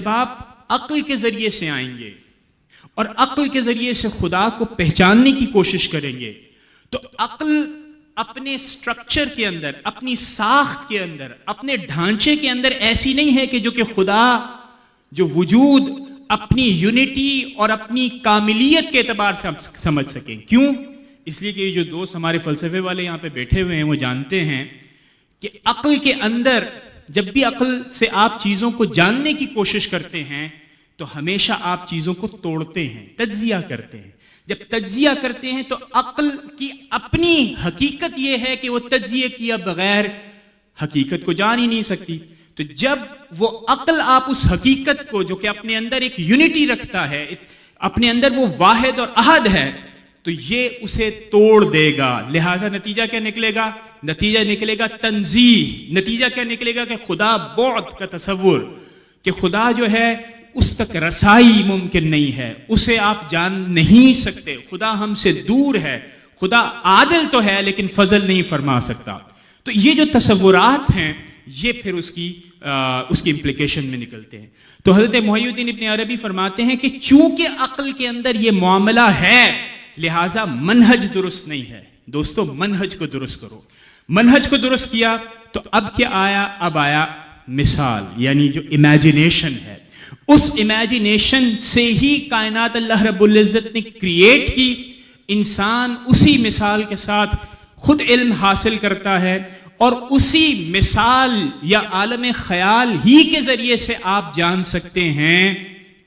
جب آپ عقل کے ذریعے سے آئیں گے اور عقل کے ذریعے سے خدا کو پہچاننے کی کوشش کریں گے تو عقل اپنے سٹرکچر کے اندر، اپنی ساخت کے اندر، اپنے ڈھانچے کے اندر ایسی نہیں ہے کہ جو کہ خدا جو وجود اپنی یونٹی اور اپنی کاملیت کے اعتبار سے سمجھ سکیں۔ کیوں؟ اس لیے کہ یہ جو دوست ہمارے فلسفے والے یہاں پہ بیٹھے ہوئے ہیں وہ جانتے ہیں کہ عقل کے اندر جب بھی عقل سے آپ چیزوں کو جاننے کی کوشش کرتے ہیں تو ہمیشہ آپ چیزوں کو توڑتے ہیں، تجزیہ کرتے ہیں۔ جب تجزیہ کرتے ہیں تو عقل کی اپنی حقیقت یہ ہے کہ وہ تجزیہ کیا بغیر حقیقت کو جان ہی نہیں سکتی۔ تو جب وہ عقل آپ اس حقیقت کو جو کہ اپنے اندر ایک یونٹی رکھتا ہے، اپنے اندر وہ واحد اور احد ہے، تو یہ اسے توڑ دے گا۔ لہٰذا نتیجہ کیا نکلے گا؟ نتیجہ نکلے گا تنزیہ۔ نتیجہ کیا نکلے گا؟ کہ خدا بعد کا تصور، کہ خدا جو ہے اس تک رسائی ممکن نہیں ہے، اسے آپ جان نہیں سکتے، خدا ہم سے دور ہے، خدا عادل تو ہے لیکن فضل نہیں فرما سکتا۔ تو یہ جو تصورات ہیں یہ پھر اس کی امپلیکیشن میں نکلتے ہیں۔ تو حضرت محی الدین ابن عربی فرماتے ہیں کہ چونکہ عقل کے اندر یہ معاملہ ہے لہٰذا منہج درست نہیں ہے۔ دوستو منہج کو درست کرو۔ منہج کو درست کیا تو اب کیا آیا؟ اب آیا مثال، یعنی جو امیجنیشن ہے۔ اس امیجنیشن سے ہی کائنات اللہ رب العزت نے کریٹ کی۔ انسان اسی مثال کے ساتھ خود علم حاصل کرتا ہے اور اسی مثال یا عالم خیال ہی کے ذریعے سے آپ جان سکتے ہیں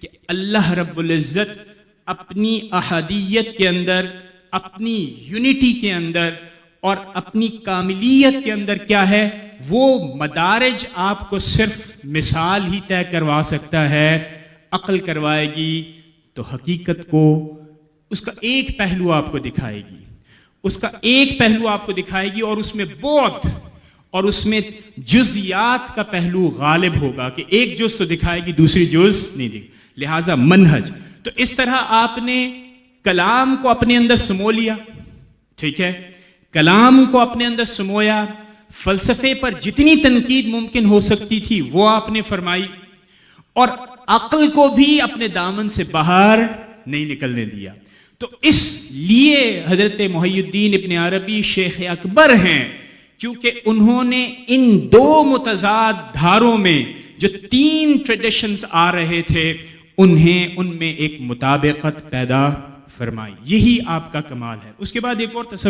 کہ اللہ رب العزت اپنی احادیت کے اندر، اپنی یونٹی کے اندر اور اپنی کاملیت کے اندر کیا ہے۔ وہ مدارج آپ کو صرف مثال ہی طے کروا سکتا ہے، عقل کروائے گی تو حقیقت کو اس کا ایک پہلو آپ کو دکھائے گی، اس کا ایک پہلو آپ کو دکھائے گی اور اس میں بعد اور اس میں جزیات کا پہلو غالب ہوگا کہ ایک جز تو دکھائے گی دوسری جز نہیں دکھائے گی۔ لہٰذا منہج۔ تو اس طرح آپ نے کلام کو اپنے اندر سمو لیا، ٹھیک ہے، کلام کو اپنے اندر سمویا، فلسفے پر جتنی تنقید ممکن ہو سکتی تھی وہ آپ نے فرمائی اور عقل کو بھی اپنے دامن سے باہر نہیں نکلنے دیا۔ تو اس لیے حضرت محی الدین ابن عربی شیخ اکبر ہیں، کیونکہ انہوں نے ان دو متضاد دھاروں میں جو تین ٹریڈیشنز آ رہے تھے انہیں ان میں ایک مطابقت پیدا فرمائی۔ یہی آپ کا کمال ہے۔ اس کے بعد ایک اور تصور